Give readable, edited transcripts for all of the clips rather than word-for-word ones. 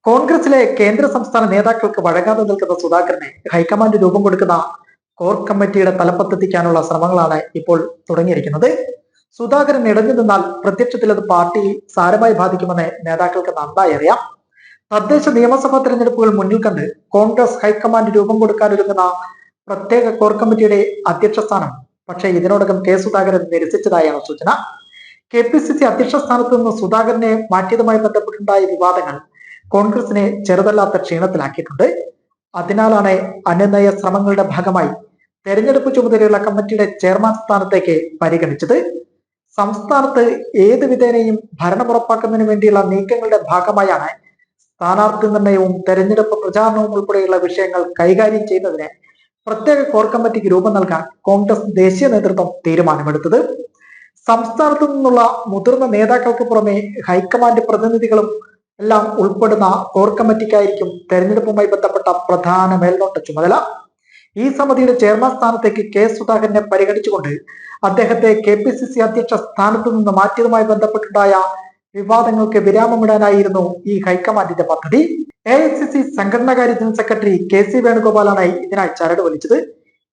കോൺഗ്രസിലെ കേന്ദ്ര സംസ്ഥാന നേതാക്കൾക്ക് വഴങ്ങാതെ നിൽക്കുന്ന സുധാകരനെ ഹൈക്കമാൻഡ് രൂപം കൊടുക്കുന്ന കോർ കമ്മിറ്റിയുടെ തലപ്പത്തെത്തിക്കാനുള്ള ശ്രമങ്ങളാണ് ഇപ്പോൾ തുടങ്ങിയിരിക്കുന്നത്. സുധാകരൻ ഇടഞ്ഞു നിന്നാൽ പ്രത്യക്ഷത്തിൽ അത് പാർട്ടിയെ സാരമായി ബാധിക്കുമെന്ന് നേതാക്കൾക്ക് നന്നായി അറിയാം. തദ്ദേശ നിയമസഭാ തെരഞ്ഞെടുപ്പുകൾ മുന്നിൽ കണ്ട് കോൺഗ്രസ് ഹൈക്കമാൻഡ് രൂപം കൊടുക്കാനൊരുങ്ങുന്ന പ്രത്യേക കോർ കമ്മിറ്റിയുടെ അധ്യക്ഷ സ്ഥാനം പക്ഷേ ഇതിനോടകം കെ സുധാകരൻ നിരസിച്ചതായാണ് സൂചന. KPCC അധ്യക്ഷ സ്ഥാനത്ത് നിന്ന് സുധാകരനെ മാറ്റിയതുമായി ബന്ധപ്പെട്ടുണ്ടായ വിവാദങ്ങൾ കോൺഗ്രസിനെ ചെറുതല്ലാത്ത ക്ഷീണത്തിലാക്കിയിട്ടുണ്ട്. അതിനാലാണ് അനുനയ ശ്രമങ്ങളുടെ ഭാഗമായി തെരഞ്ഞെടുപ്പ് ചുമതലയുള്ള കമ്മിറ്റിയുടെ ചെയർമാൻ സ്ഥാനത്തേക്ക് പരിഗണിച്ചത്. സംസ്ഥാനത്ത് ഏത് വിധേനയും ഭരണം ഉറപ്പാക്കുന്നതിന് വേണ്ടിയുള്ള നീക്കങ്ങളുടെ ഭാഗമായാണ് സ്ഥാനാർത്ഥി നിർണയവും തെരഞ്ഞെടുപ്പ് പ്രചാരണവും ഉൾപ്പെടെയുള്ള വിഷയങ്ങൾ കൈകാര്യം ചെയ്യുന്നതിന് പ്രത്യേക കോർ കമ്മിറ്റിക്ക് രൂപം നൽകാൻ കോൺഗ്രസ് ദേശീയ നേതൃത്വം തീരുമാനമെടുത്തത്. സംസ്ഥാനത്തു നിന്നുള്ള മുതിർന്ന നേതാക്കൾക്ക് പുറമെ ഹൈക്കമാൻഡ് പ്രതിനിധികളും എല്ലാം ഉൾപ്പെടുന്ന കോർ കമ്മിറ്റിക്കായിരിക്കും തെരഞ്ഞെടുപ്പുമായി ബന്ധപ്പെട്ട പ്രധാന മേൽനോട്ട ചുമതല. ഈ സമിതിയുടെ ചെയർമാൻ സ്ഥാനത്തേക്ക് കെ സുധാകരനെ പരിഗണിച്ചുകൊണ്ട് അദ്ദേഹത്തെ KPCC അധ്യക്ഷ സ്ഥാനത്തു നിന്ന് മാറ്റിയതുമായി ബന്ധപ്പെട്ടുണ്ടായ വിവാദങ്ങൾക്ക് വിരാമമിടാനായിരുന്നു ഈ ഹൈക്കമാൻഡിന്റെ പദ്ധതി. AICC സംഘടനാകാര്യ ജനറൽ സെക്രട്ടറി KC വേണുഗോപാലാണ് ഇതിനായി ചരട് വലിച്ചത്.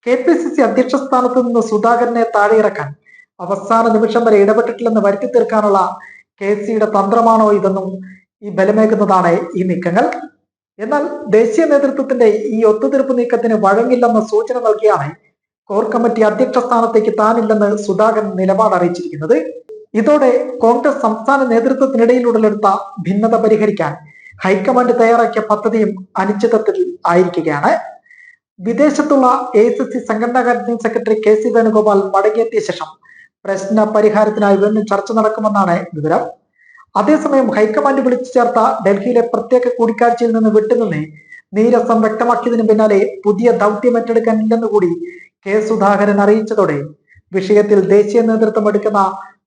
KPCC അധ്യക്ഷ സ്ഥാനത്തു നിന്ന് സുധാകരനെ താഴെയിറക്കാൻ അവസാന നിമിഷം വരെ ഇടപെട്ടിട്ടില്ലെന്ന് വരുത്തി തീർക്കാനുള്ള KCയുടെ തന്ത്രമാണോ ഇതെന്നും ഈ ബലമേകുന്നതാണ് ഈ നീക്കങ്ങൾ. എന്നാൽ ദേശീയ നേതൃത്വത്തിന്റെ ഈ ഒത്തുതീർപ്പ് നീക്കത്തിന് വഴങ്ങില്ലെന്ന സൂചന നൽകിയാണ് കോർ കമ്മിറ്റി അധ്യക്ഷ സ്ഥാനത്തേക്ക് താനില്ലെന്ന് സുധാകരൻ നിലപാട് അറിയിച്ചിരിക്കുന്നത്. ഇതോടെ കോൺഗ്രസ് സംസ്ഥാന നേതൃത്വത്തിനിടയിൽ ഉടലെടുത്ത ഭിന്നത പരിഹരിക്കാൻ ഹൈക്കമാൻഡ് തയ്യാറാക്കിയ പദ്ധതിയും അനിശ്ചിതത്വത്തിൽ ആയിരിക്കുകയാണ്. വിദേശത്തുള്ള AICC സംഘടനാകാര്യ ജനറൽ സെക്രട്ടറി KC വേണുഗോപാൽ മടങ്ങിയെത്തിയ ശേഷം പ്രശ്ന പരിഹാരത്തിനായി വീണ്ടും ചർച്ച നടക്കുമെന്നാണ് വിവരം. അതേസമയം ഹൈക്കമാൻഡ് വിളിച്ചു ചേർത്ത ഡൽഹിയിലെ പ്രത്യേക കൂടിക്കാഴ്ചയിൽ നിന്ന് വിട്ടുനിന്ന് നീരസം വ്യക്തമാക്കിയതിന് പിന്നാലെ പുതിയ ദൗത്യം ഏറ്റെടുക്കാനില്ലെന്ന് കൂടി കെ സുധാകരൻ അറിയിച്ചതോടെ വിഷയത്തിൽ ദേശീയ നേതൃത്വം എടുക്കുന്ന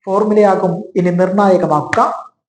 ഫോർമുലയാകും ഇനി നിർണായകമാക്കുക.